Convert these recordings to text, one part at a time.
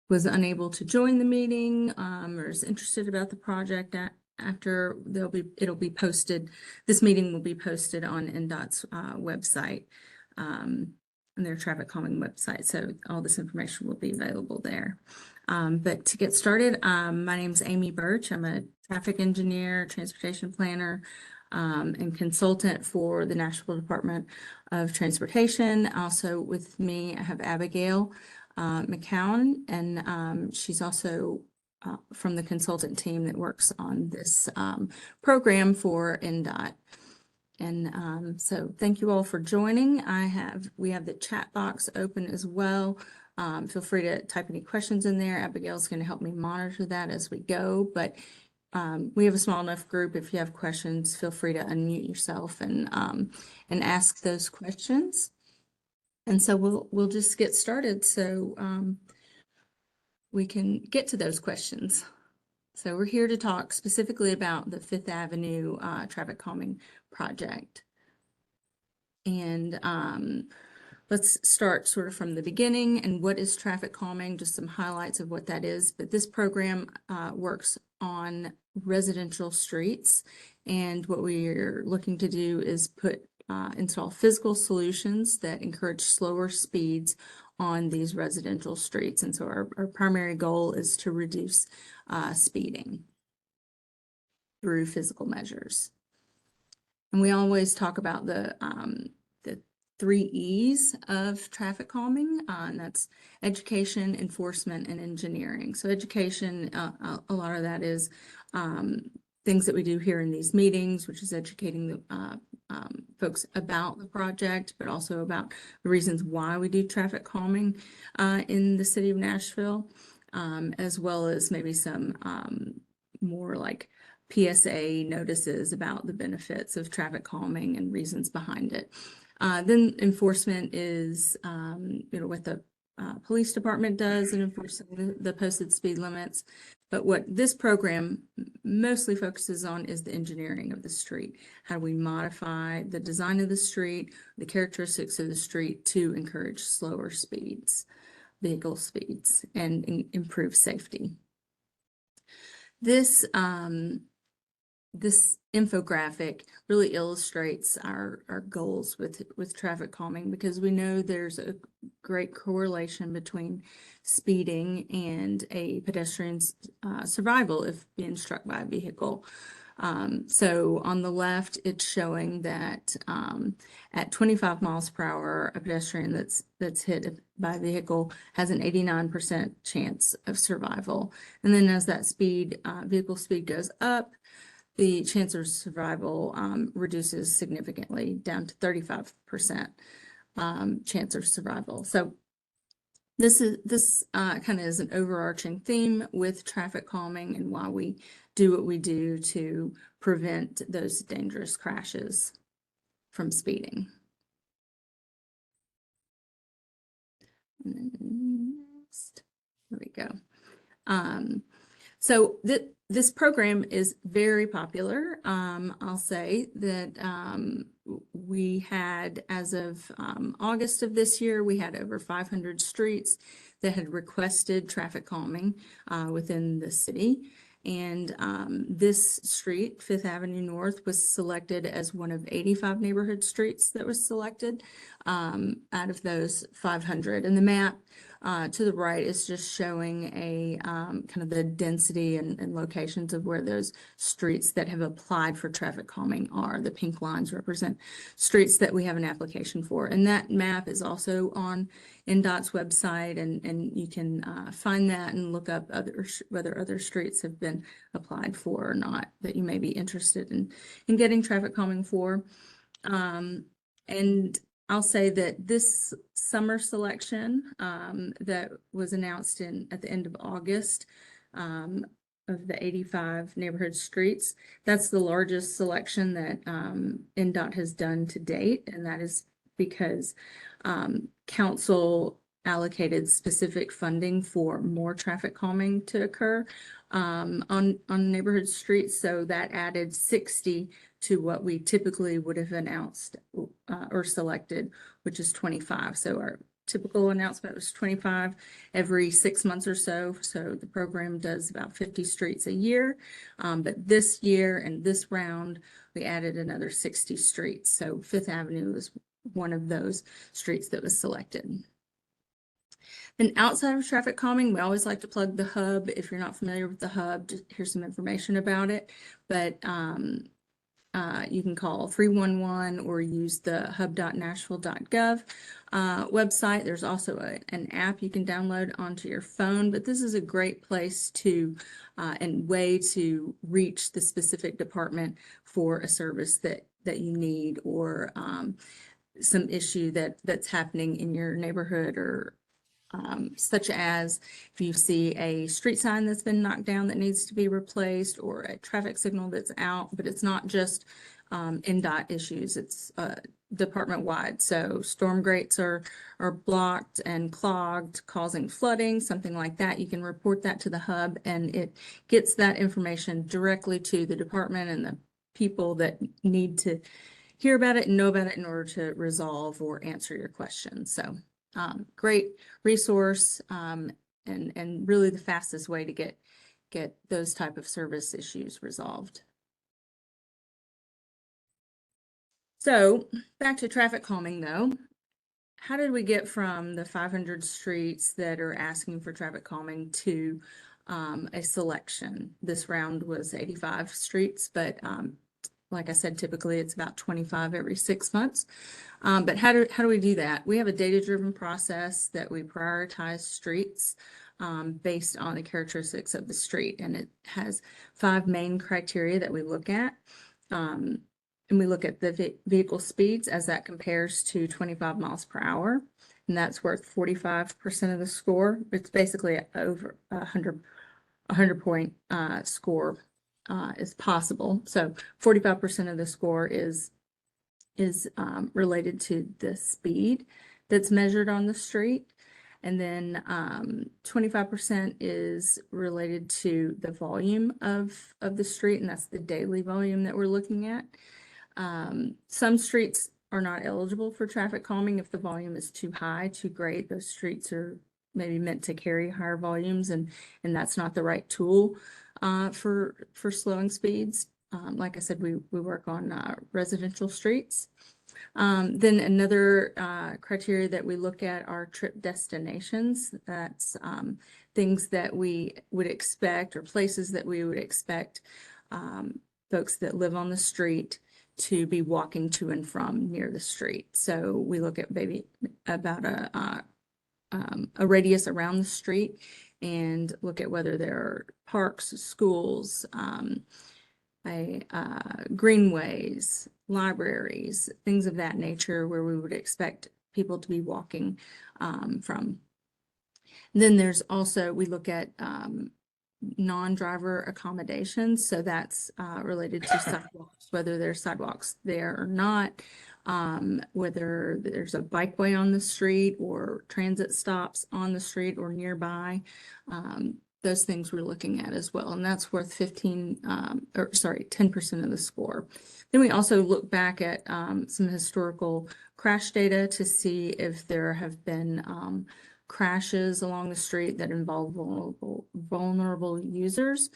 was unable to join the meeting or is interested about the project, after it'll be posted. This meeting will be posted on NDOT's website, and their traffic calming website. So all this information will be available there. But to get started, my name is Amy Birch. I'm a traffic engineer, transportation planner, and consultant for the Nashville Department of Transportation. Also with me, I have Abigail McCown, and she's also from the consultant team that works on this program for NDOT. And so thank you all for joining. We have the chat box open as well. Feel free to type any questions in there. Abigail's going to help me monitor that as we go, but we have a small enough group. If you have questions, feel free to unmute yourself and ask those questions. And so we'll just get started so we can get to those questions. So we're here to talk specifically about the Fifth Avenue traffic calming project. And let's start sort of from the beginning. And what is traffic calming? Just some highlights of what that is. But this program works on residential streets. And what we're looking to do is install physical solutions that encourage slower speeds on these residential streets. And so our primary goal is to reduce speeding through physical measures. And we always talk about the 3 E's of traffic calming, and that's education, enforcement, and engineering. So education, a lot of that is things that we do here in these meetings, which is educating the folks about the project, but also about the reasons why we do traffic calming in the city of Nashville, as well as maybe some more like PSA notices about the benefits of traffic calming and reasons behind it. Then enforcement is, what the police department does in enforcing the posted speed limits. But what this program mostly focuses on is the engineering of the street. How do we modify the design of the street, the characteristics of the street to encourage slower speeds, vehicle speeds, and improve safety. This infographic really illustrates our goals with traffic calming, because we know there's a great correlation between speeding and a pedestrian's survival if being struck by a vehicle. So on the left, it's showing that at 25 miles per hour, a pedestrian that's hit by a vehicle has an 89% chance of survival. And then as that vehicle speed goes up, the chance of survival reduces significantly down to 35% chance of survival. So this kind of is an overarching theme with traffic calming and why we do what we do to prevent those dangerous crashes from speeding. And then next, there we go. So this program is very popular. I'll say that we had, as of August of this year, we had over 500 streets that had requested traffic calming within the city. And this street, Fifth Avenue North, was selected as one of 85 neighborhood streets that was selected out of those 500. And the map to the right is just showing a kind of the density and locations of where those streets that have applied for traffic calming are. The pink lines represent streets that we have an application for. And that map is also on NDOT's website, and you can find that and look up whether other streets have been applied for or not that you may be interested in getting traffic calming for. And I'll say that this summer selection that was announced at the end of August of the 85 neighborhood streets, that's the largest selection that NDOT has done to date, and that is because council allocated specific funding for more traffic calming to occur on neighborhood streets. So that added 60 to what we typically would have announced or selected, which is 25. So our typical announcement was 25 every 6 months or so. So the program does about 50 streets a year. But this year and this round, we added another 60 streets. So Fifth Avenue was one of those streets that was selected. Then outside of traffic calming, we always like to plug the hub. If you're not familiar with the hub, just here's some information about it. But you can call 311 or use the hub.Nashville.gov website. There's also an app you can download onto your phone, but this is a great place to and way to reach the specific department for a service that you need, or some issue that's happening in your neighborhood, or such as if you see a street sign that's been knocked down that needs to be replaced, or a traffic signal that's out. But it's not just NDOT issues, it's department wide. So storm grates are blocked and clogged, causing flooding, something like that. You can report that to the hub, and it gets that information directly to the department and the people that need to hear about it and know about it in order to resolve or answer your questions. So great resource, and really the fastest way to get those type of service issues resolved. So back to traffic calming though. How did we get from the 500 streets that are asking for traffic calming to a selection? This round was 85 streets, but like I said, typically it's about 25 every 6 months. But how do we do that? We have a data-driven process that we prioritize streets based on the characteristics of the street. And it has 5 main criteria that we look at. And we look at the vehicle speeds as that compares to 25 miles per hour. And that's worth 45% of the score. It's basically over 100 point score is possible. So 45% of the score is related to the speed that's measured on the street. And then 25% is related to the volume of the street, and that's the daily volume that we're looking at. Some streets are not eligible for traffic calming if the volume is too high, too great. Those streets are maybe meant to carry higher volumes, and that's not the right tool for slowing speeds. Like I said, we work on residential streets. Then another criteria that we look at are trip destinations. That's things that we would expect, or places that we would expect folks that live on the street to be walking to and from near the street. So we look at maybe about a radius around the street, and look at whether there are parks, schools, greenways, libraries, things of that nature where we would expect people to be walking from. Then there's also, we look at non-driver accommodations. So that's related to sidewalks, whether there's sidewalks there or not, whether there's a bikeway on the street or transit stops on the street or nearby. Those things we're looking at as well. And that's worth 10% of the score. Then we also look back at some historical crash data to see if there have been crashes along the street that involve vulnerable users,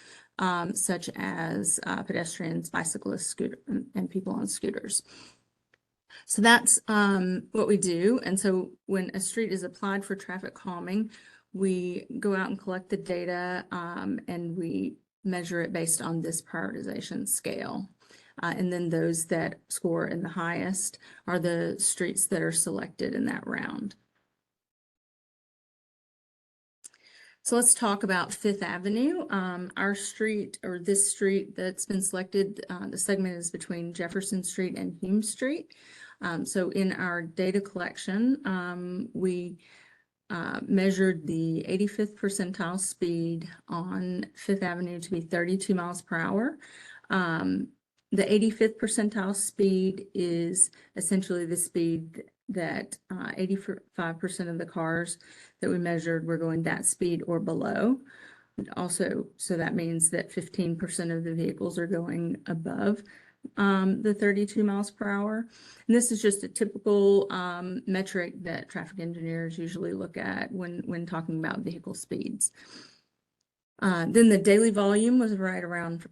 such as pedestrians, bicyclists, and people on scooters. So that's what we do. And so when a street is applied for traffic calming, we go out and collect the data, and we measure it based on this prioritization scale. And then those that score in the highest are the streets that are selected in that round. So let's talk about Fifth Avenue. Our street, or this street that's been selected, the segment is between Jefferson Street and Hume Street. So in our data collection, we measured the 85th percentile speed on Fifth Avenue to be 32 miles per hour. The 85th percentile speed is essentially the speed that 85% of the cars that we measured were going that speed or below. And also, so that means that 15% of the vehicles are going above the 32 miles per hour. And this is just a typical metric that traffic engineers usually look at when talking about vehicle speeds. Then the daily volume was right around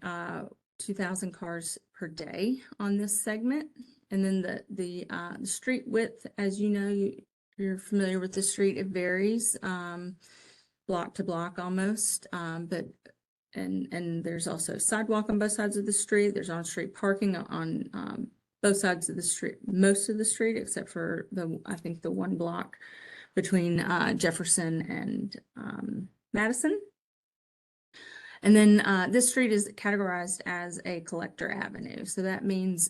2,000 cars per day on this segment. And then the street width, as you know, you're familiar with the street, it varies block to block almost, but and there's also sidewalk on both sides of the street. There's on-street parking on both sides of the street, most of the street, except for I think the one block between Jefferson and Madison. And then this street is categorized as a collector avenue. So that means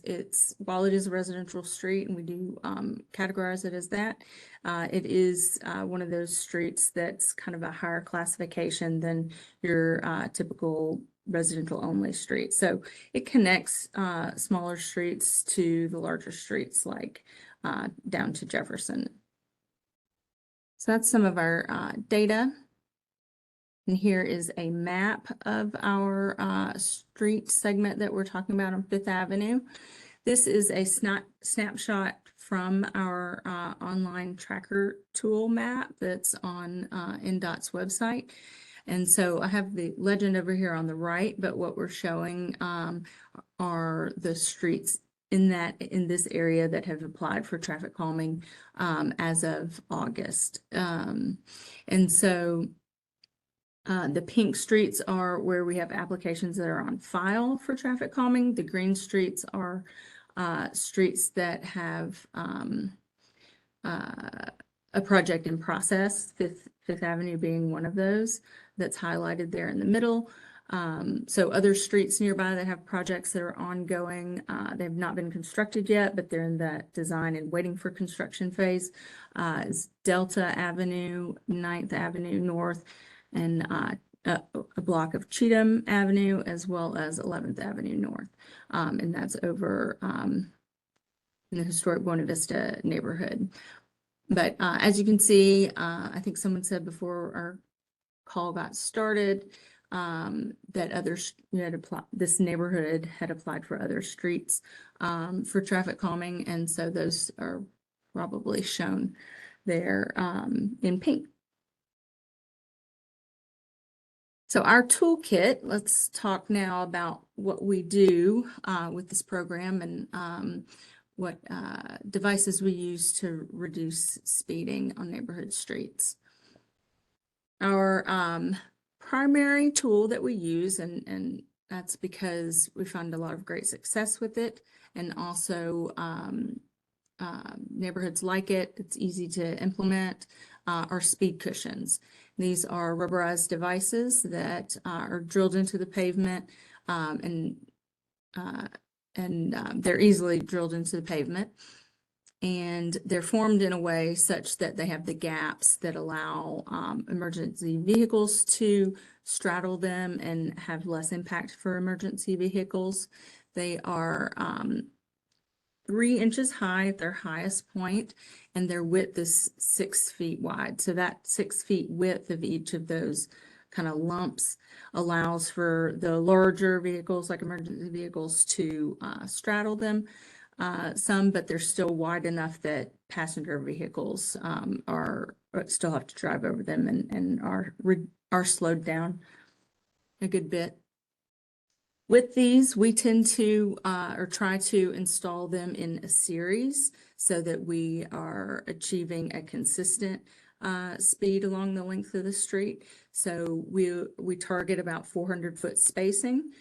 while it is a residential street and we do categorize it as that, it is one of those streets that's kind of a higher classification than your typical residential only street. So it connects smaller streets to the larger streets like down to Jefferson. So that's some of our data. And here is a map of our street segment that we're talking about on Fifth Avenue. This is a snapshot from our online tracker tool map that's on NDOT's website. And so I have the legend over here on the right, but what we're showing are the streets in this area that have applied for traffic calming as of August. And so the pink streets are where we have applications that are on file for traffic calming. The green streets are streets that have a project in process, Fifth Avenue being one of those that's highlighted there in the middle. So other streets nearby that have projects that are ongoing, they've not been constructed yet, but they're in that design and waiting for construction phase, is Delta Avenue, 9th Avenue North, and a block of Cheatham Avenue, as well as 11th Avenue North. And that's over in the historic Buena Vista neighborhood. But as you can see, I think someone said before our call got started that this neighborhood had applied for other streets for traffic calming, and so those are probably shown there in pink. So our toolkit, let's talk now about what we do with this program and what devices we use to reduce speeding on neighborhood streets. Our primary tool that we use, and that's because we found a lot of great success with it, and also neighborhoods like it, it's easy to implement, are speed cushions. These are rubberized devices that are drilled into the pavement and they're easily drilled into the pavement. And they're formed in a way such that they have the gaps that allow emergency vehicles to straddle them and have less impact for emergency vehicles. They are 3 inches high at their highest point, and their width is 6 feet wide. So that 6 feet width of each of those kind of lumps allows for the larger vehicles, like emergency vehicles, to straddle them some, but they're still wide enough that passenger vehicles still have to drive over them and are slowed down a good bit. With these, we tend to or try to install them in a series so that we are achieving a consistent speed along the length of the street. So we target about 400-foot spacing.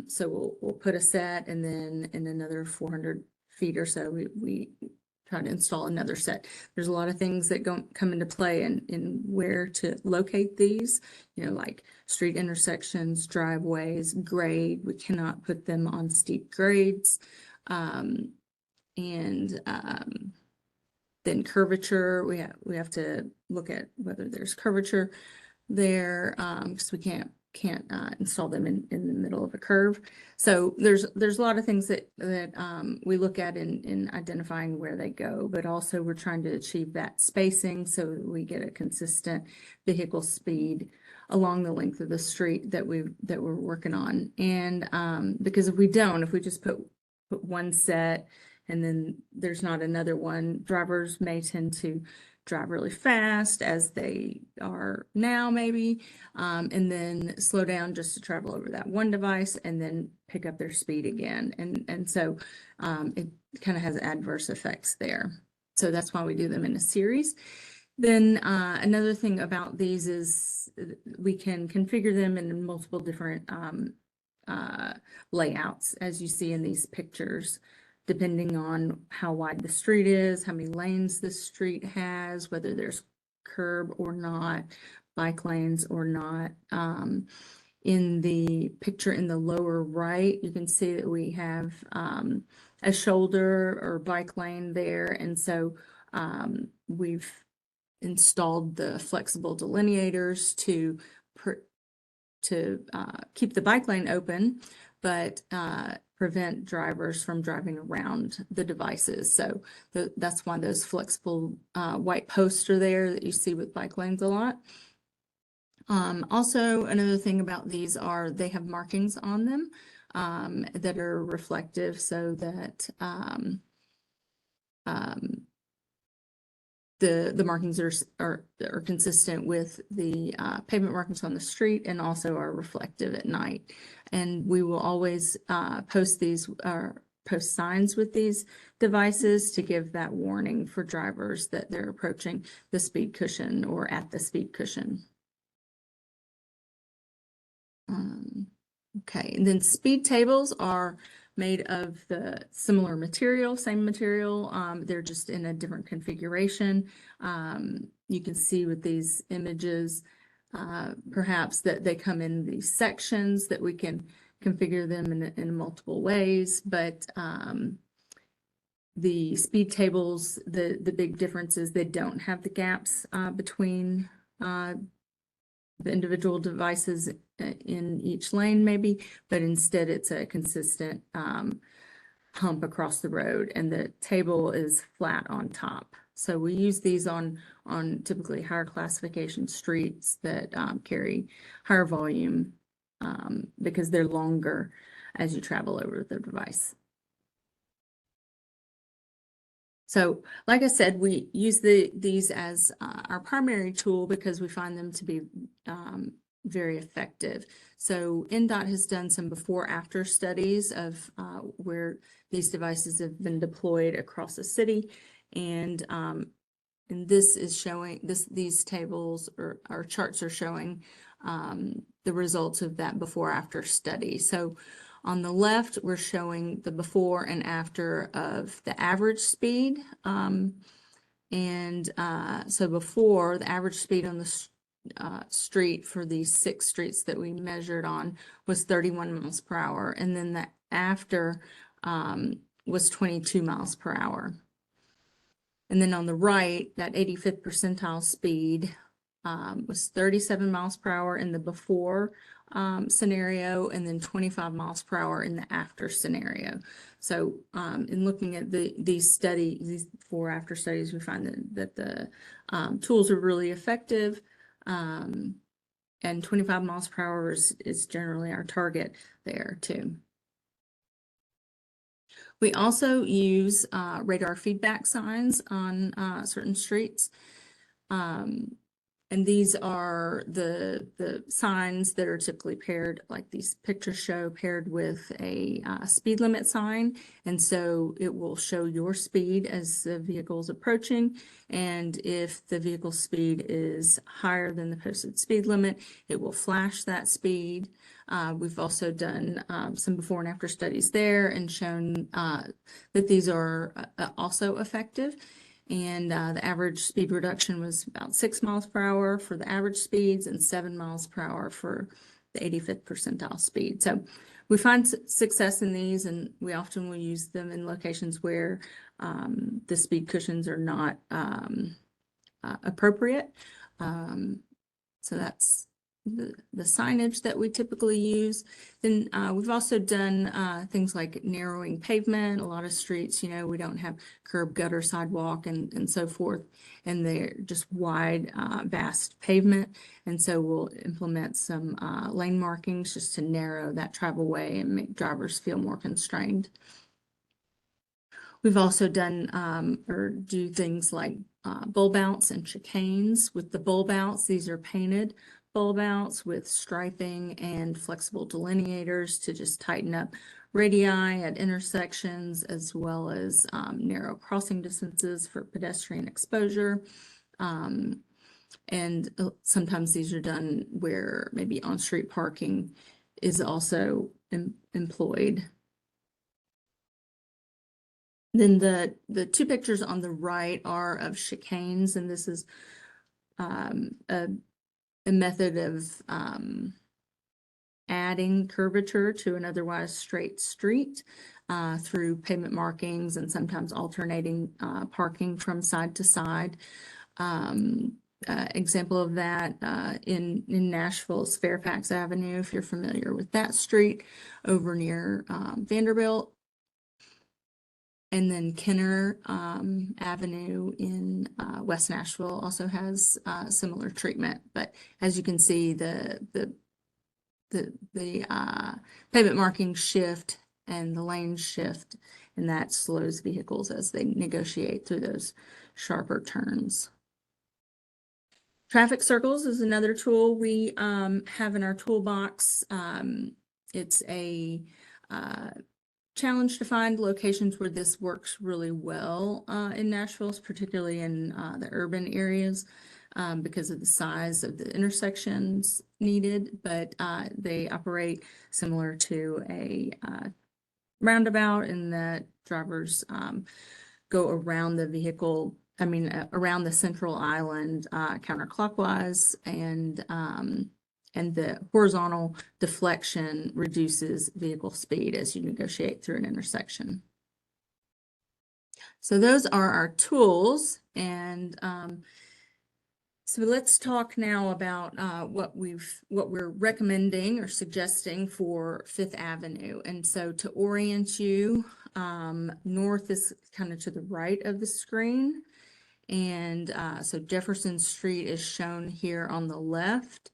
So we'll put a set, and then in another 400 feet or so, we try to install another set. There's a lot of things that come into play in where to locate these, like street intersections, driveways, grade. We cannot put them on steep grades. Then curvature, we have to look at whether there's curvature there, because we can't can't install them in the middle of a curve. So there's a lot of things that we look at in identifying where they go, but also we're trying to achieve that spacing so that we get a consistent vehicle speed along the length of the street that we're working on. And because if we just put one set and then there's not another one, drivers may tend to drive really fast as they are now maybe, and then slow down just to travel over that one device and then pick up their speed again. And so it kind of has adverse effects there. So that's why we do them in a series. Then another thing about these is we can configure them in multiple different layouts, as you see in these pictures, depending on how wide the street is, how many lanes the street has, whether there's curb or not, bike lanes or not. In the picture in the lower right, you can see that we have a shoulder or bike lane there. And so we've installed the flexible delineators to keep the bike lane open, but prevent drivers from driving around the devices. So that's why those flexible white posts are there that you see with bike lanes a lot. Also, another thing about these are they have markings on them that are reflective so that the markings are consistent with the pavement markings on the street and also are reflective at night. And we will always post signs with these devices to give that warning for drivers that they're approaching the speed cushion or at the speed cushion. Okay, and then speed tables are made of the similar material, same material. They're just in a different configuration. You can see with these images, perhaps that they come in these sections that we can configure them in multiple ways. But the speed tables, the big difference is they don't have the gaps between the individual devices in each lane maybe, but instead it's a consistent hump across the road and the table is flat on top. So we use these on typically higher classification streets that carry higher volume because they're longer as you travel over the device. So like I said, we use these as our primary tool because we find them to be very effective. So NDOT has done some before-after studies of where these devices have been deployed across the city. And this is showing, these tables or charts are showing the results of that before-after study. So on the left, we're showing the before and after of the average speed. So before, the average speed on the street for these 6 streets that we measured on was 31 miles per hour. And then the after was 22 miles per hour. And then on the right, that 85th percentile speed was 37 miles per hour in the before scenario, and then 25 miles per hour in the after scenario. So in looking at these before after studies, we find that the tools are really effective, and 25 miles per hour is generally our target there too. We also use radar feedback signs on certain streets. And these are the signs that are typically paired, like these pictures show, paired with a speed limit sign. And so it will show your speed as the vehicle is approaching. And if the vehicle speed is higher than the posted speed limit, it will flash that speed. We've also done some before and after studies there and shown that these are also effective. And the average speed reduction was about 6 miles per hour for the average speeds and 7 miles per hour for the 85th percentile speed. So we find success in these, and we often will use them in locations where the speed cushions are not appropriate. So that's the signage that we typically use. Then we've also done things like narrowing pavement. A lot of streets, we don't have curb, gutter, sidewalk, and so forth, and they're just wide, vast pavement. And so we'll implement some lane markings just to narrow that travel way and make drivers feel more constrained. We've also done or do things like bulb outs and chicanes. With the bulb outs, these are painted bulb outs with striping and flexible delineators to just tighten up radii at intersections, as well as narrow crossing distances for pedestrian exposure. And sometimes these are done where maybe on-street parking is also employed. Then the two pictures on the right are of chicanes, and this is a method of adding curvature to an otherwise straight street through pavement markings and sometimes alternating parking from side to side. Example of that in Nashville is Fairfax Avenue, if you're familiar with that street, over near Vanderbilt. And then Kenner Avenue in West Nashville also has similar treatment. But as you can see, the pavement markings shift and the lanes shift, and that slows vehicles as they negotiate through those sharper turns. Traffic circles is another tool we have in our toolbox. It's a challenge to find locations where this works really well in Nashville, particularly in the urban areas because of the size of the intersections needed, but they operate similar to a roundabout in that drivers go around the vehicle, around the central island counterclockwise, and the horizontal deflection reduces vehicle speed as you negotiate through an intersection. So those are our tools. And so let's talk now about what we're recommending or suggesting for Fifth Avenue. And so to orient you, north is kind of to the right of the screen. And so Jefferson Street is shown here on the left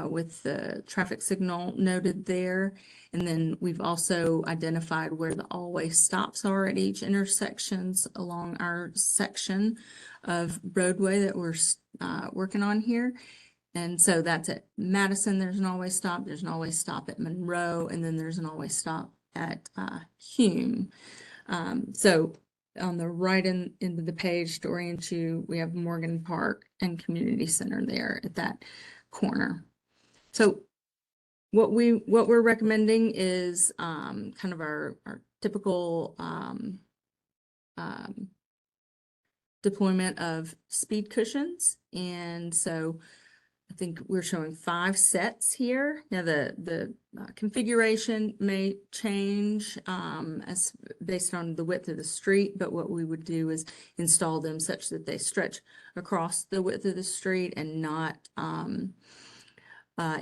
with the traffic signal noted there. And then we've also identified where the all-way stops are at each intersections along our section of roadway that we're working on here. And so that's at Madison, there's an all-way stop. There's an all-way stop at Monroe, and then there's an all-way stop at Hume. So on the right end of the page to orient you, we have Morgan Park and Community Center there at that corner. So what we're recommending is kind of our typical deployment of speed cushions. And so I think we're showing 5 sets here. Now the configuration may change as based on the width of the street, but what we would do is install them such that they stretch across the width of the street and not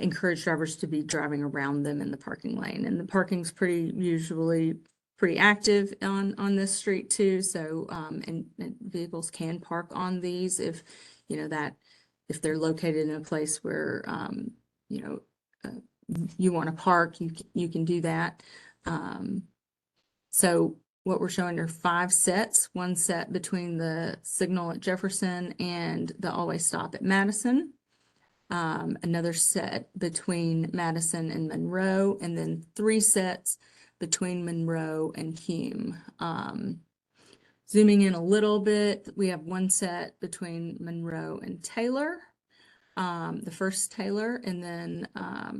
encourage drivers to be driving around them in the parking lane. And the parking's usually pretty active on this street too. So and vehicles can park on these if if they're located in a place where you want to park, you can do that. So what we're showing are 5 sets, 1 set between the signal at Jefferson and the all-way stop at Madison, another set between Madison and Monroe, and then 3 sets between Monroe and Hume. Zooming in a little bit, we have 1 set between Monroe and Taylor, the first Taylor, and then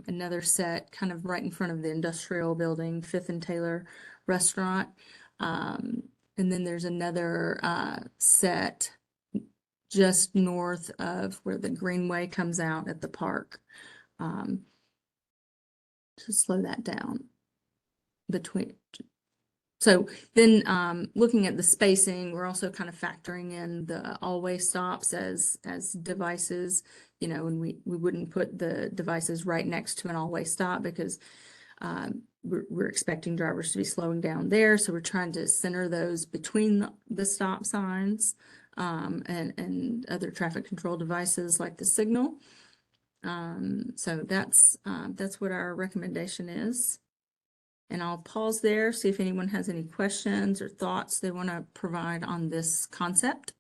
another set kind of right in front of the industrial building, 5th and Taylor restaurant. And then there's another set just north of where the Greenway comes out at the park. To slow that down So then looking at the spacing, we're also kind of factoring in the all-way stops as devices, and we wouldn't put the devices right next to an all-way stop because we're expecting drivers to be slowing down there. So we're trying to center those between the stop signs and other traffic control devices like the signal. So that's what our recommendation is. And I'll pause there, see if anyone has any questions or thoughts they want to provide on this concept.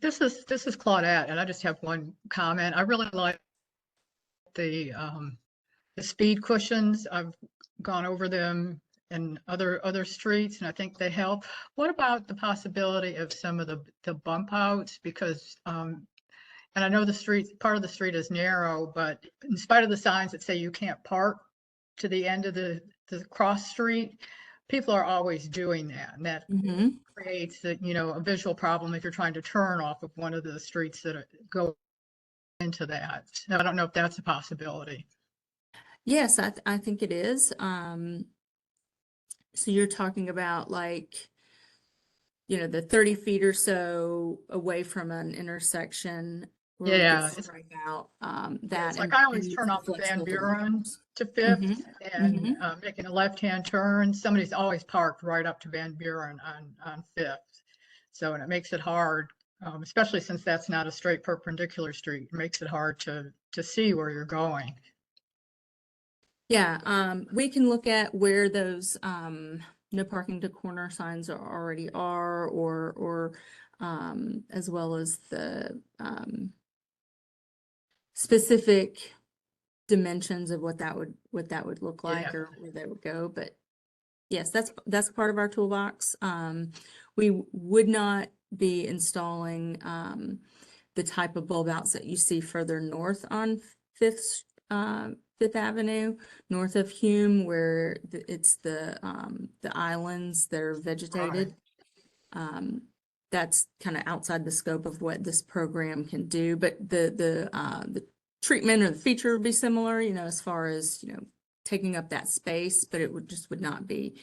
This is Claudette, and I just have one comment. I really like the speed cushions. I've gone over them in other streets, and I think they help. What about the possibility of some of the bump outs? Because and I know part of the street is narrow, but in spite of the signs that say you can't park to the end of the cross street, people are always doing that. And that creates a visual problem if you're trying to turn off of one of the streets that go into that. Now, I don't know if that's a possibility. Yes, I think it is. So you're talking about like, the 30 feet or so away from an intersection where we could strike out that. It's like I always turn off Van Buren to 5th and making a left-hand turn. Somebody's always parked right up to Van Buren on 5th. So, and it makes it hard, especially since that's not a straight perpendicular street. It makes it hard to see where you're going. Yeah, we can look at where those no parking to corner signs already are, or as well as the specific dimensions of what that would look like or where they would go. But yes, that's part of our toolbox. We would not be installing the type of bulb outs that you see further north on Fifth Avenue, north of Hume, where it's the islands that are vegetated. Right. That's kind of outside the scope of what this program can do, but the treatment or the feature would be similar, as far as, taking up that space, but it would not be,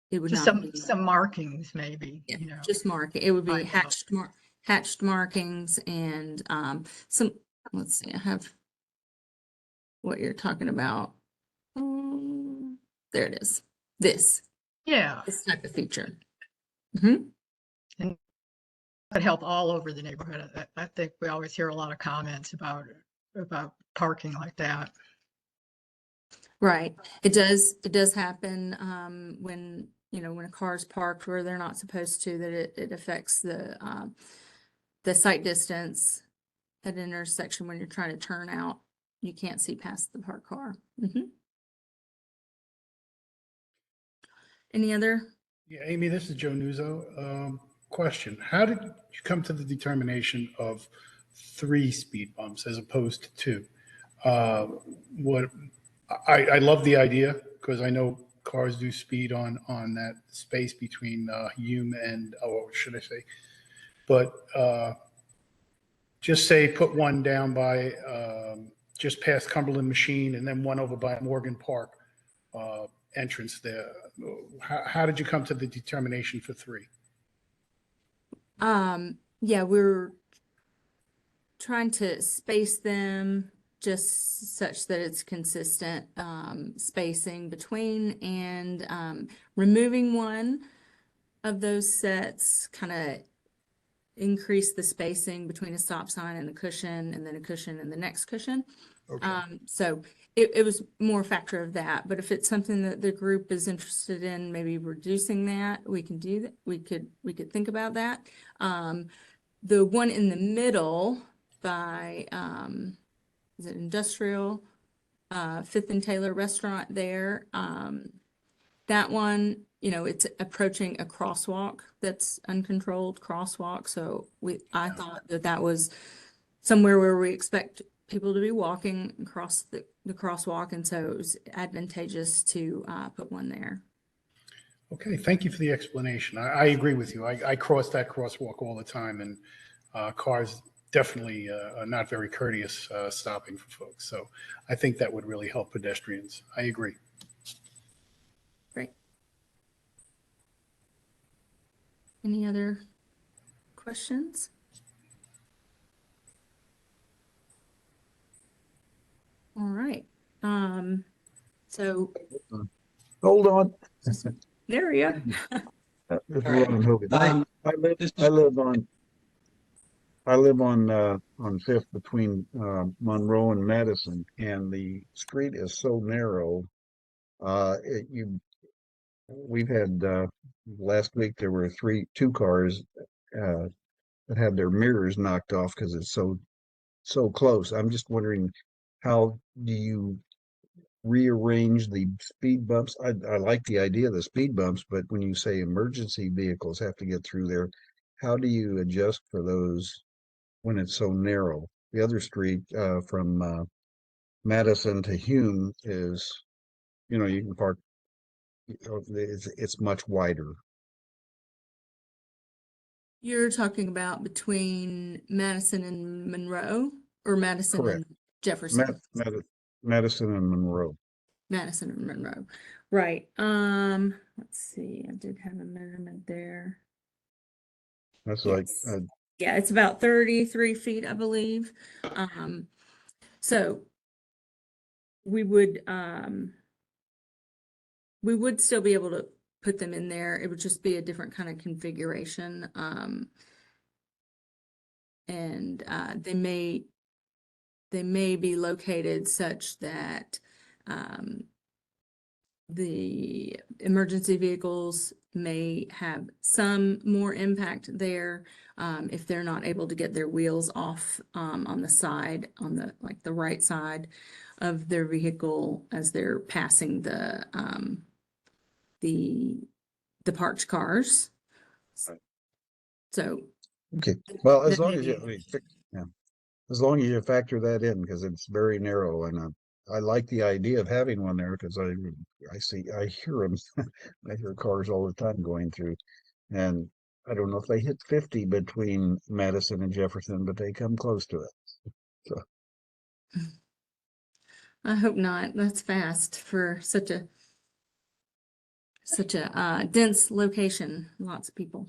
it would just not be some markings maybe, just marking. It would be hatched markings and some, let's see, I have what you're talking about. There it is. This type of feature. And could help all over the neighborhood. I think we always hear a lot of comments about parking like that. Right. It does happen when when a car's parked where they're not supposed to, that it affects the sight distance at an intersection when you're trying to turn out. You can't see past the parked car. Any other? Yeah, Amy, this is Joe Nuzzo. Question: how did you come to the determination of 3 speed bumps as opposed to 2? What I love the idea because I know cars do speed on that space between Hume and what should I say? But just say put one down by just past Cumberland Machine and then one over by Morgan Park entrance there. How did you come to the determination for 3? Yeah, we're trying to space them just such that it's consistent spacing between, and removing one of those sets kind of increase the spacing between a stop sign and a cushion, and then a cushion and the next cushion. Okay. So it was more a factor of that, but if it's something that the group is interested in, maybe reducing that, we can do that. We could think about that. The one in the middle by is it Industrial, 5th and Taylor restaurant there. That one, it's approaching a crosswalk that's uncontrolled crosswalk. So I thought that was somewhere where we expect people to be walking across the crosswalk. And so it was advantageous to put one there. Okay, thank you for the explanation. I agree with you. I cross that crosswalk all the time, and cars definitely not very courteous stopping for folks. So I think that would really help pedestrians. I agree. Great. Any other questions? All right. So Hold on. there we are. This is Ron Hogan. Um, I live, this I is- live on Fifth between, Monroe and Madison, and the street is so narrow. We've had, last week there were two cars, that had their mirrors knocked off because it's so close. I'm just wondering, how do you rearrange the speed bumps? I like the idea of the speed bumps, but when you say emergency vehicles have to get through there, how do you adjust for those when it's so narrow? The other street, from Madison to Hume is, you can park, it's much wider. You're talking about between Madison and Monroe, or Madison Correct. and Jefferson? Madison and Monroe. Madison and Monroe. Right. Let's see. I did have a measurement there. That's like, Yes. Yeah, it's about 33 feet, I believe. So we would still be able to put them in there. It would just be a different kind of configuration. And they may be located such that the emergency vehicles may have some more impact there if they're not able to get their wheels off on the side, on the right side of their vehicle as they're passing the parked cars. So okay. Well, as that may long as be- yeah, as long as you factor that in, because it's very narrow, and I like the idea of having one there because I hear them, I hear cars all the time going through, and I don't know if they hit 50 between Madison and Jefferson, but they come close to it. So I hope not. That's fast for such a dense location. Lots of people.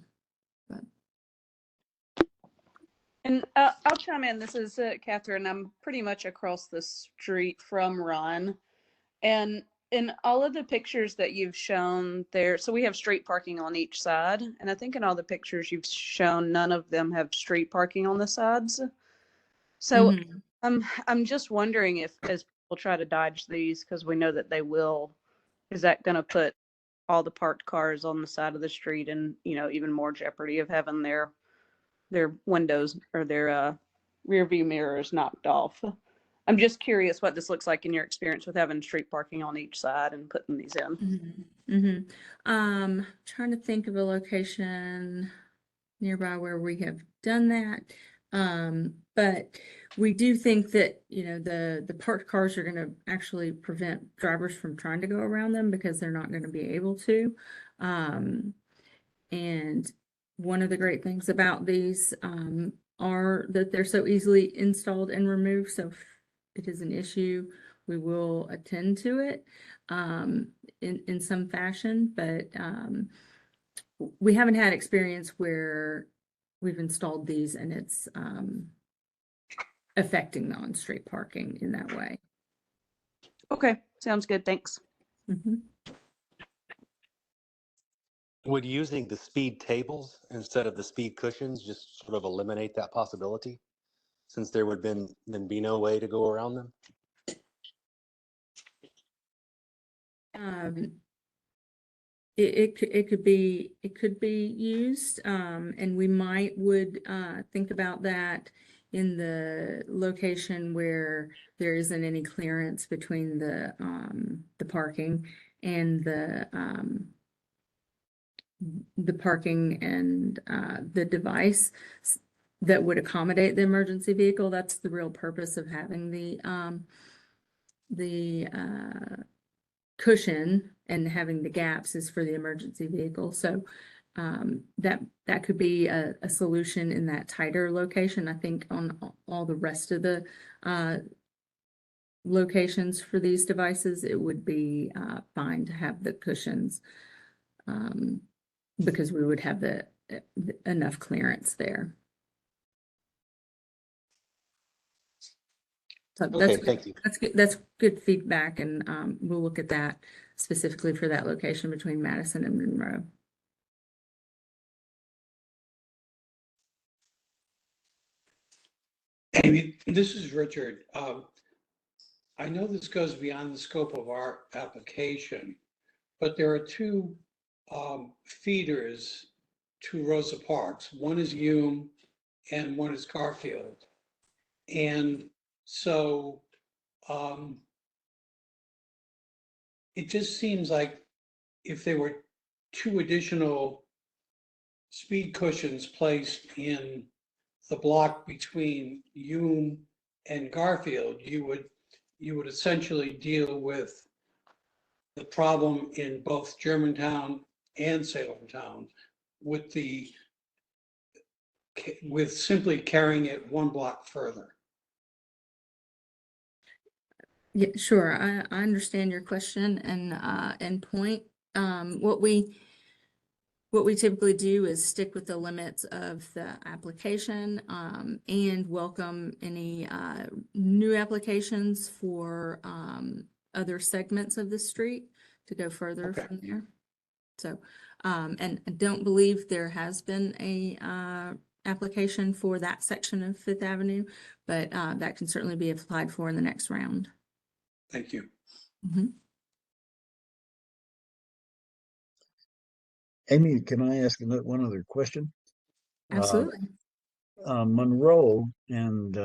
But And I'll chime in. This is Catherine. I'm pretty much across the street from Ron. And in all of the pictures that you've shown there, so we have street parking on each side. And I think in all the pictures you've shown, none of them have street parking on the sides. So Mhm. I'm just wondering if, as people try to dodge these, because we know that they will, is that going to put all the parked cars on the side of the street and, even more jeopardy of having their windows or their rear view mirrors knocked off? I'm just curious what this looks like in your experience with having street parking on each side and putting these in. Trying to think of a location nearby where we have done that. But we do think that, the parked cars are going to actually prevent drivers from trying to go around them because they're not going to be able to. And one of the great things about these are that they're so easily installed and removed. So if it is an issue, we will attend to it in some fashion. But we haven't had experience where we've installed these and it's affecting the on-street parking in that way. Okay, sounds good. Thanks. Mhm. Would using the speed tables instead of the speed cushions just sort of eliminate that possibility, since there would then be no way to go around them? It could be used, and we would think about that in the location where there isn't any clearance between the parking and the parking and the device that would accommodate the emergency vehicle. That's the real purpose of having the cushion and having the gaps is for the emergency vehicle. So that could be a solution in that tighter location. I think on all the rest of the locations for these devices, it would be fine to have the cushions because we would have the enough clearance there. So Okay, thank you. That's good. That's good feedback, and we'll look at that specifically for that location between Madison and Monroe. Amy, this is Richard. I know this goes beyond the scope of our application, but there are two feeders to Rosa Parks. One is Hume and one is Garfield. And so it just seems like if there were two additional speed cushions placed in the block between Hume and Garfield, you would essentially deal with the problem in both Germantown and Salemtown with simply carrying it one block further. Yeah, sure. I understand your question and point. What we typically do is stick with the limits of the application and welcome any new applications for other segments of the street to go further Okay. from there. So, and I don't believe there has been a application for that section of Fifth Avenue, but that can certainly be applied for in the next round. Thank you. Mm-hmm. Amy, can I ask one other question? Absolutely. Monroe and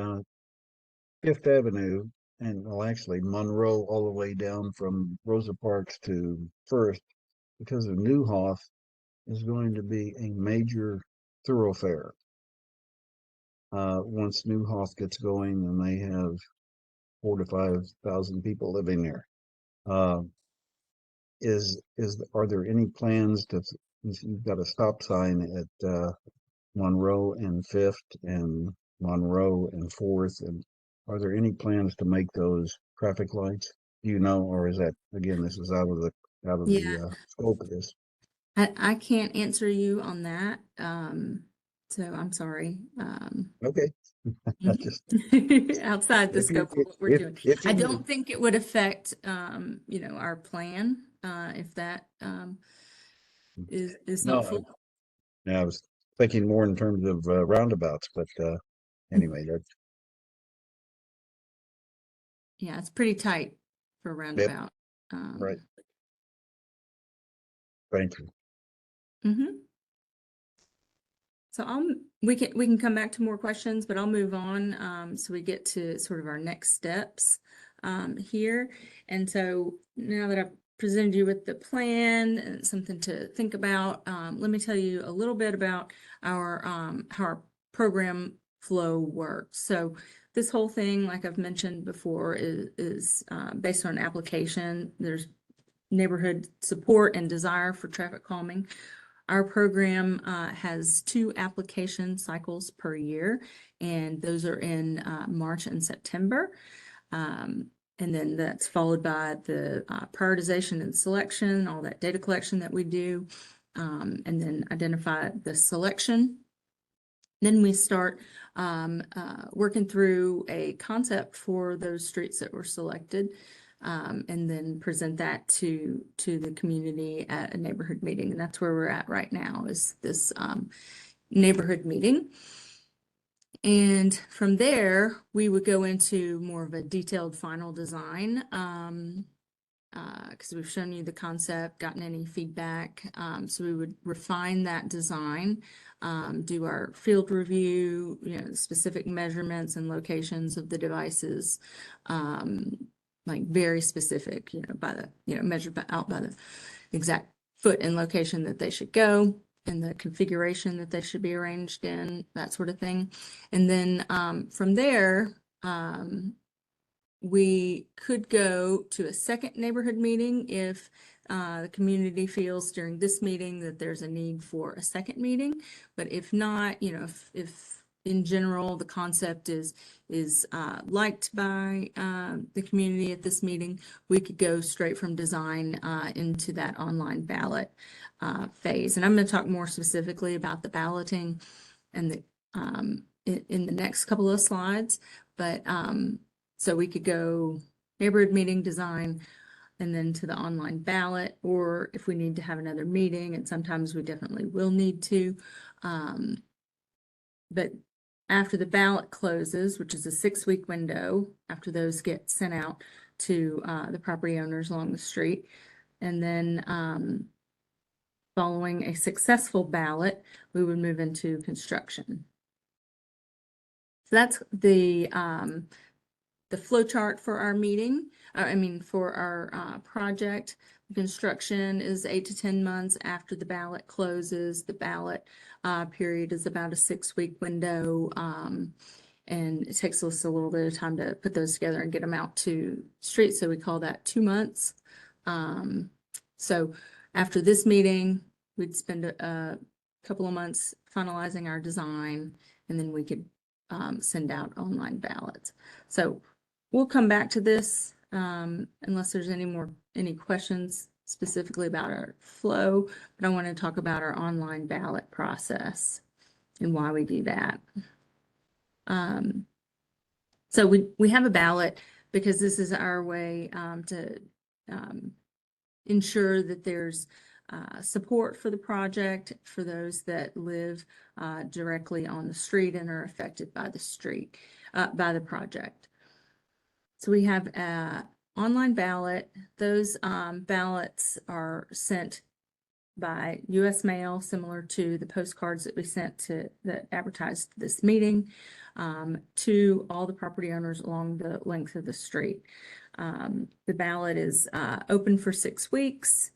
Fifth Avenue, and well, actually Monroe all the way down from Rosa Parks to First, because of Newhoff, is going to be a major thoroughfare. Once Newhoff gets going, and they have 4,000 to 5,000 people living there. Are there any plans to? You've got a stop sign at Monroe and Fifth and Monroe and Fourth, and are there any plans to make those traffic lights? Do you know, or is that, again, this is out of the Yeah. scope of this? I can't answer you on that. So I'm sorry. Okay. I just, Outside the if you, scope of what we're doing. if you I do, don't think it would affect, our plan, if that, is no, helpful. I was thinking more in terms of roundabouts, but anyway, that's, Yeah, it's pretty tight for a roundabout. right. Thank you. Mm-hmm. So we can come back to more questions, but I'll move on so we get to sort of our next steps here. And so now that I've presented you with the plan and something to think about, let me tell you a little bit about our how our program flow works. So this whole thing, like I've mentioned before, is based on an application. There's neighborhood support and desire for traffic calming. Our program has 2 application cycles per year, and those are in March and September. And then that's followed by the prioritization and selection, all that data collection that we do, and then identify the selection. Then we start working through a concept for those streets that were selected. And then present that to the community at a neighborhood meeting. And that's where we're at right now, is this neighborhood meeting. And from there, we would go into more of a detailed final design, because we've shown you the concept, gotten any feedback. So we would refine that design, do our field review, specific measurements and locations of the devices, like very specific, by the, measured out by the exact foot and location that they should go and the configuration that they should be arranged in, that sort of thing. And then from there, we could go to a second neighborhood meeting if the community feels during this meeting that there's a need for a second meeting. But if not, if in general the concept is liked by the community at this meeting, we could go straight from design into that online ballot phase. And I'm going to talk more specifically about the balloting and the in the next couple of slides. But so we could go neighborhood meeting design and then to the online ballot, or if we need to have another meeting, and sometimes we definitely will need to. But after the ballot closes, which is a 6-week window, after those get sent out to the property owners along the street, and then following a successful ballot, we would move into construction. So that's the flow chart for our meeting. For our project. Construction is 8 to 10 months after the ballot closes. The ballot period is about a 6-week window. And it takes us a little bit of time to put those together and get them out to street. So we call that 2 months. So after this meeting, we'd spend a couple of months finalizing our design, and then we could send out online ballots. So we'll come back to this unless there's any questions specifically about our flow, but I want to talk about our online ballot process and why we do that. So we have a ballot because this is our way to ensure that there's support for the project for those that live directly on the street and are affected by the project. So we have an online ballot. Those ballots are sent by U.S. mail, similar to the postcards that we sent that advertised this meeting, to all the property owners along the length of the street. The ballot is open for 6 weeks.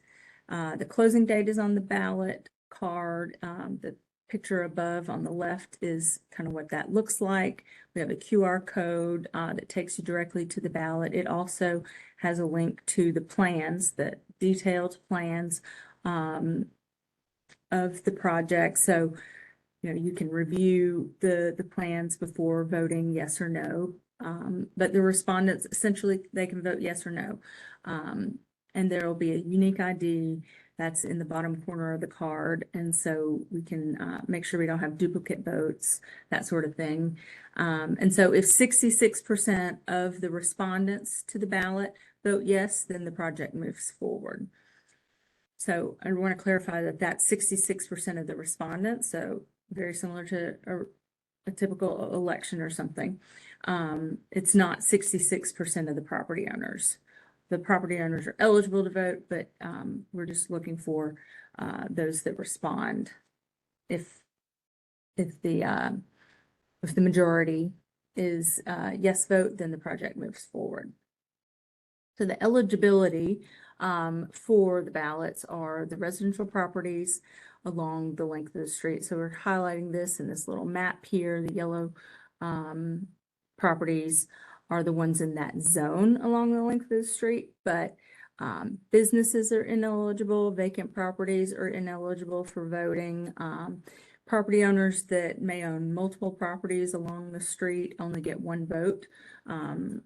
The closing date is on the ballot card. The picture above on the left is kind of what that looks like. We have a QR code that takes you directly to the ballot. It also has a link to the plans, the detailed plans of the project. So, you can review the plans before voting yes or no. But the respondents, essentially, they can vote yes or no. And there will be a unique ID that's in the bottom corner of the card. And so we can make sure we don't have duplicate votes, that sort of thing. And so if 66% of the respondents to the ballot vote yes, then the project moves forward. So I want to clarify that that's 66% of the respondents. So very similar to a typical election or something. It's not 66% of the property owners. The property owners are eligible to vote, but we're just looking for those that respond. If the majority is yes vote, then the project moves forward. So the eligibility for the ballots are the residential properties along the length of the street. So we're highlighting this in this little map here. The yellow properties are the ones in that zone along the length of the street, but businesses are ineligible, vacant properties are ineligible for voting. Property owners that may own multiple properties along the street only get 1 vote. And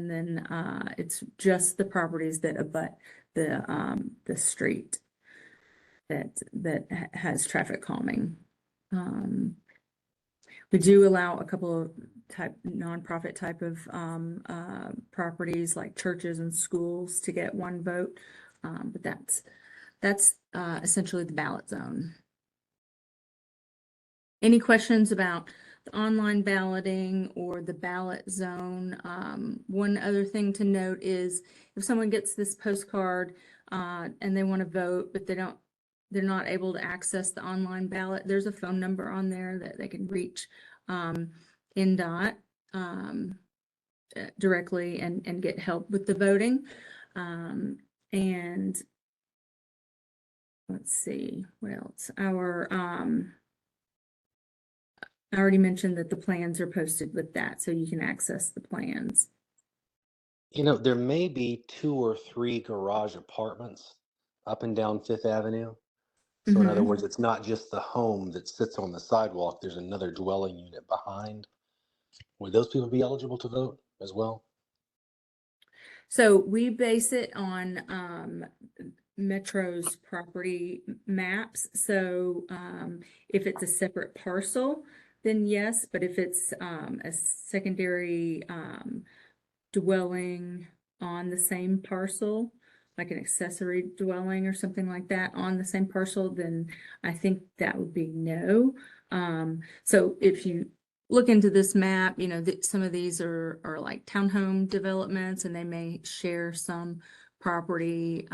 then it's just the properties that abut the street that has traffic calming. We do allow a couple of nonprofit type of properties like churches and schools to get 1 vote, but that's essentially the ballot zone. Any questions about the online balloting or the ballot zone? One other thing to note is if someone gets this postcard and they want to vote, but they're not able to access the online ballot, there's a phone number on there that they can reach NDOT directly and get help with the voting. And let's see, what else? I already mentioned that the plans are posted with that, so you can access the plans. You know, there may be 2 or 3 garage apartments up and down Fifth Avenue. So in other words, it's not just the home that sits on the sidewalk. There's another dwelling unit behind. Would those people be eligible to vote as well? So we base it on Metro's property maps. So if it's a separate parcel, then yes, but if it's a secondary dwelling on the same parcel, like an accessory dwelling or something like that on the same parcel, then I think that would be no. So if you look into this map, you know, some of these are like townhome developments, and they may share some property,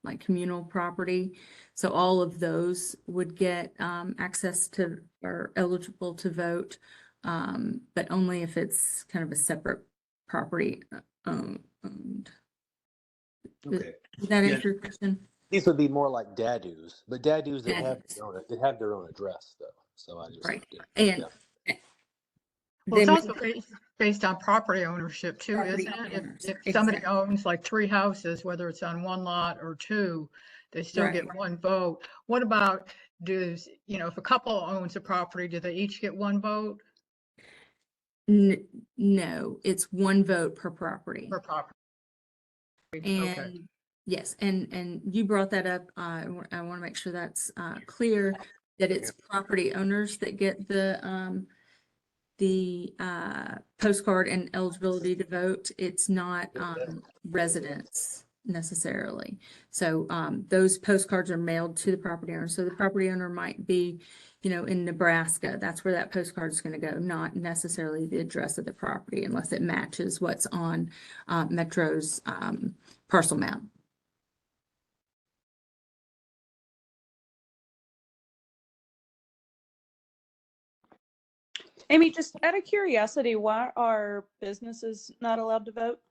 like communal property. So all of those would get access to or eligible to vote, but only if it's kind of a separate property owned. Okay. Does that Yeah. answer your question? These would be more like dadus, but dadus that have Dadus. their own address though. So I just Right. yeah. And Well, they it's may also based on property ownership too, property isn't it? owners. If somebody Exactly. owns like 3 houses, whether it's on one lot or 2, they still Right. get 1 vote. What about does, you know, if a couple owns a property, do they each get 1 vote No, it's 1 vote per property. per property? And Okay. yes, and you brought that up. I want to make sure that's clear that it's property owners that get the postcard and eligibility to vote. It's not residents necessarily. So those postcards are mailed to the property owner. So the property owner might be, you know, in Nebraska. That's where that postcard is going to go, not necessarily the address of the property unless it matches what's on Metro's parcel map. Amy, just out of curiosity, why are businesses not allowed to vote?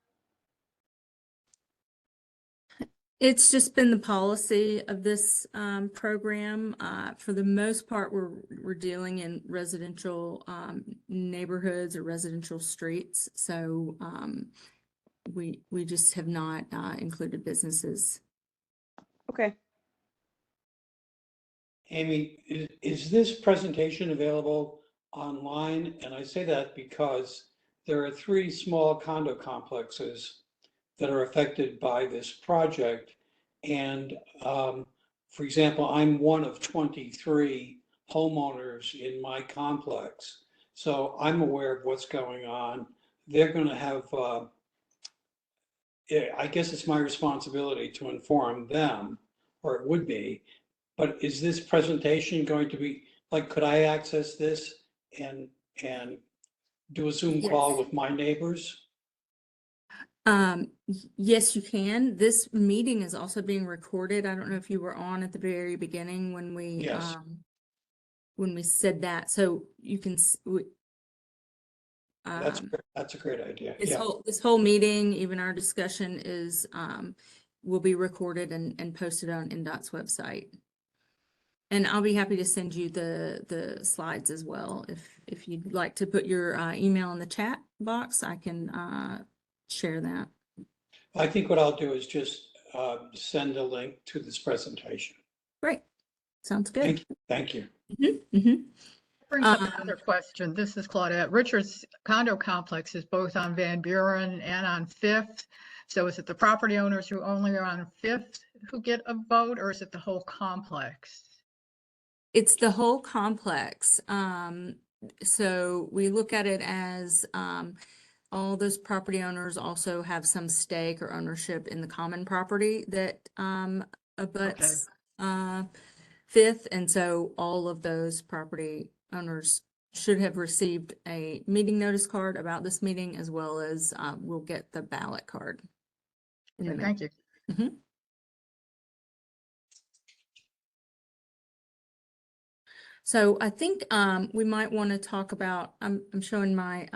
It's just been the policy of this program. For the most part, we're dealing in residential neighborhoods or residential streets. So we just have not included businesses. Okay. Amy, is this presentation available online? And I say that because there are 3 small condo complexes that are affected by this project. And for example, I'm one of 23 homeowners in my complex. So I'm aware of what's going on. They're going to have, I guess it's my responsibility to inform them, or it would be. But is this presentation going to be, like, could I access this and do a Zoom call Yes. with my neighbors? Yes, you can. This meeting is also being recorded. I don't know if you were on at the very beginning when Yes. we said that. So you can That's a great idea. Yeah. this whole meeting, even our discussion is will be recorded and posted on NDOT's website. And I'll be happy to send you the slides as well. If you'd like to put your email in the chat box, I can share that. I think what I'll do is just send a link to this presentation. Great. Sounds good. Thank you. Thank you. Brings up another question. This is Claudette. Richard's condo complex is both on Van Buren and on Fifth. So is it the property owners who only are on Fifth who get a vote, or is it the whole complex? It's the whole complex. So we look at it as all those property owners also have some stake or ownership in the common property that abuts Fifth. And so all of those property owners should have received a meeting notice card about this meeting, as well as we'll get the ballot card in the mail. Thank you. Mhm. So I think we might want to talk about, I'm showing my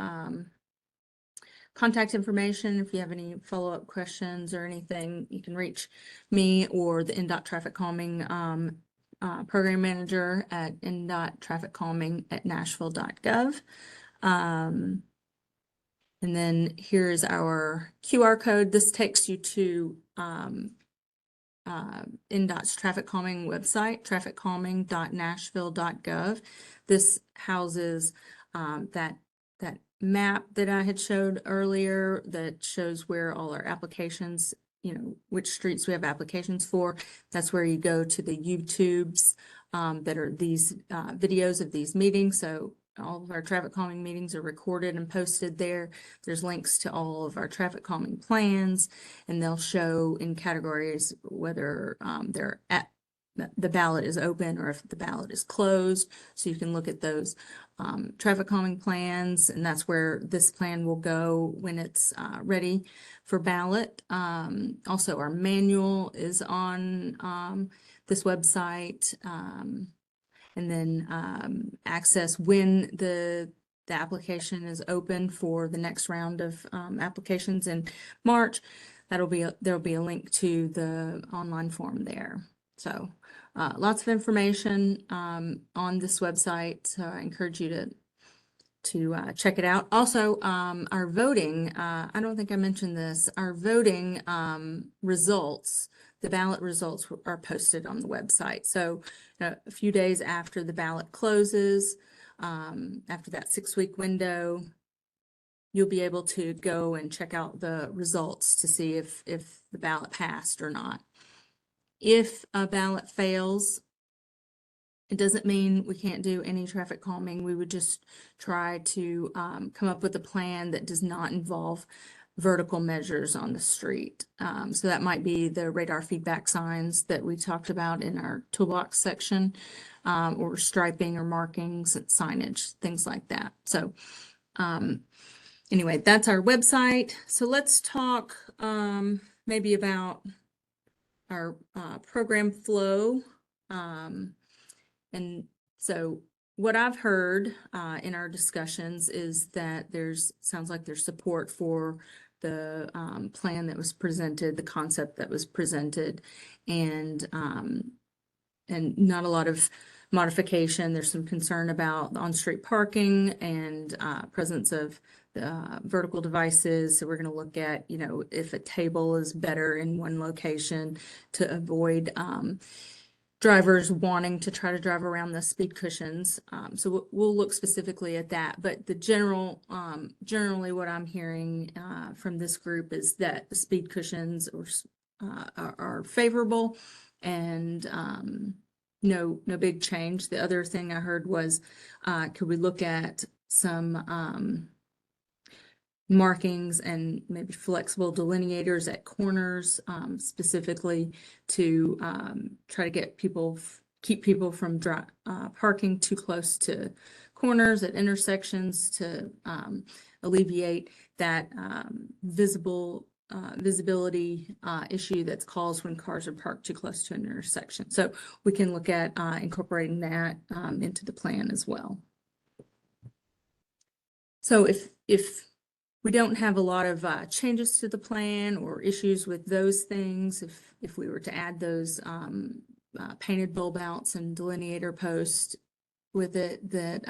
contact information. If you have any follow-up questions or anything, you can reach me or the NDOT Traffic Calming program manager at NDOT TrafficCalming.Nashville.gov. And then here's our QR code. This takes you to NDOT's traffic calming website, TrafficCalming.Nashville.gov. This houses that map that I had showed earlier that shows where all our applications, which streets we have applications for. That's where you go to the YouTubes that are these videos of these meetings. So all of our traffic calming meetings are recorded and posted there. There's links to all of our traffic calming plans, and they'll show in categories whether they're at the ballot is open or if the ballot is closed. So you can look at those traffic calming plans, and that's where this plan will go when it's ready for ballot. Also, our manual is on this website. And then access when the application is open for the next round of applications in March. There'll be a link to the online form there. So lots of information on this website. So I encourage you to check it out. Also, our voting, I don't think I mentioned this, our voting results, the ballot results are posted on the website. So a few days after the ballot closes, after that 6-week window, you'll be able to go and check out the results to see if the ballot passed or not. If a ballot fails, it doesn't mean we can't do any traffic calming. We would just try to come up with a plan that does not involve vertical measures on the street. So that might be the radar feedback signs that we talked about in our toolbox section, or striping or markings, signage, things like that. So anyway, that's our website. So let's talk maybe about our program flow. And so what I've heard in our discussions is that sounds like there's support for the plan that was presented, the concept that was presented, and not a lot of modification. There's some concern about on-street parking and presence of vertical devices. So we're going to look at, if a table is better in one location to avoid drivers wanting to try to drive around the speed cushions. So we'll look specifically at that. But the generally what I'm hearing from this group is that the speed cushions are favorable, and no big change. The other thing I heard was, could we look at some markings and maybe flexible delineators at corners, specifically to try to keep people from parking too close to corners at intersections, to alleviate that visibility issue that's caused when cars are parked too close to an intersection. So we can look at incorporating that into the plan as well. So if we don't have a lot of changes to the plan or issues with those things, if we were to add those painted bulb outs and delineator posts with it, that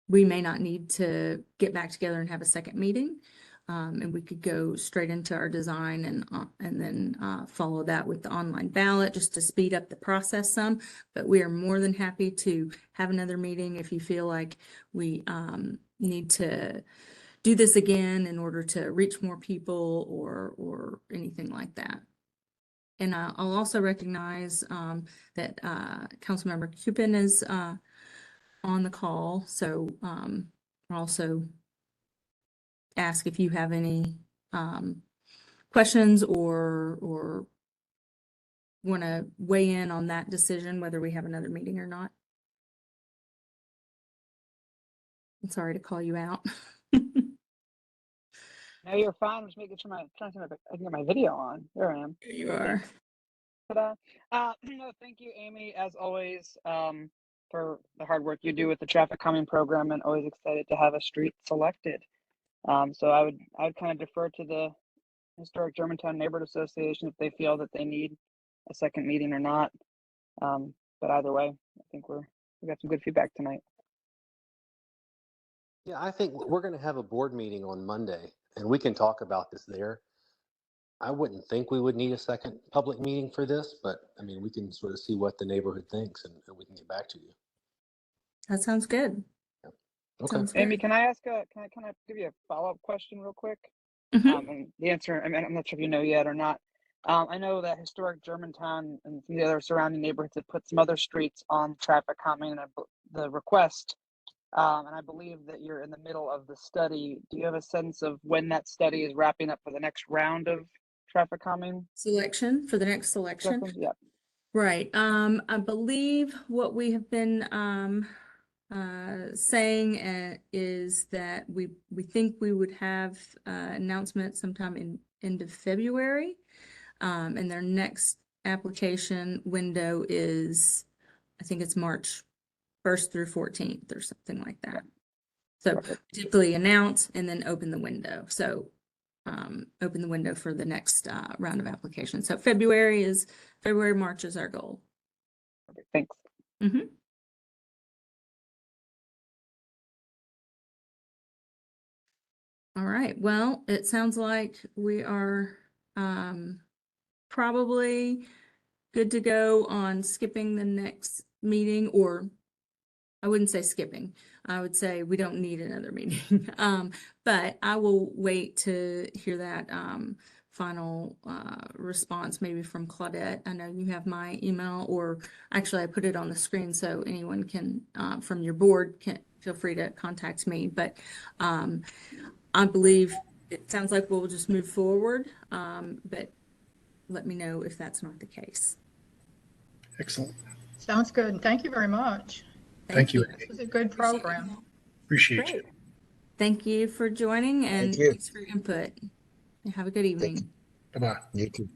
we may not need to get back together and have a second meeting, and we could go straight into our design and then follow that with the online ballot, just to speed up the process some. But we are more than happy to have another meeting if you feel like we need to do this again in order to reach more people or anything like that. And I'll also recognize that Councilmember Cupin is on the call. So I'll also ask if you have any questions or want to weigh in on that decision, whether we have another meeting or not. I'm sorry to call you out. No, you're fine. I'm just making sure I can get my video on. There I am. Here you are. Ta-da. No, thank you, Amy, as always, for the hard work you do with the traffic calming program, and always excited to have a street selected. So I would kind of defer to the Historic Germantown Neighborhood Association if they feel that they need a second meeting or not. But either way, I think we got some good feedback tonight. Yeah, I think we're going to have a board meeting on Monday, and we can talk about this there. I wouldn't think we would need a second public meeting for this, but I mean, we can sort of see what the neighborhood thinks, and we can get back to you. That sounds good. Okay. Sounds Amy, good. can I ask can I give you a follow-up question real quick? Mhm. And the answer, I mean, I'm not sure if you know yet or not. I know that historic Germantown and some of the other surrounding neighborhoods have put some other streets on traffic calming and the request. And I believe that you're in the middle of the study. Do you have a sense of when that study is wrapping up for the next round of traffic calming Selection for the next selection. sessions? Yeah. Right. I believe what we have been saying is that we think we would have announcement sometime in end of February. And their next application window is, I think it's March 1st through 14th or something like that. So Perfect. typically announce and then open the window. So open the window for the next round of applications. So March is our goal. Perfect. Thanks. Mhm. All right. Well, it sounds like we are probably good to go on skipping the next meeting, or I wouldn't say skipping. I would say we don't need another meeting. But I will wait to hear that final response maybe from Claudette. I know you have my email, or actually I put it on the screen so anyone can from your board can feel free to contact me. But I believe it sounds like we'll just move forward, but let me know if that's not the case. Excellent. Sounds good. Thank you very much. Thank you. This was a good Appreciate program. it. Appreciate you. Great. Thank you for joining and Thank you. thanks for your input. Have a good evening. Bye-bye. You too.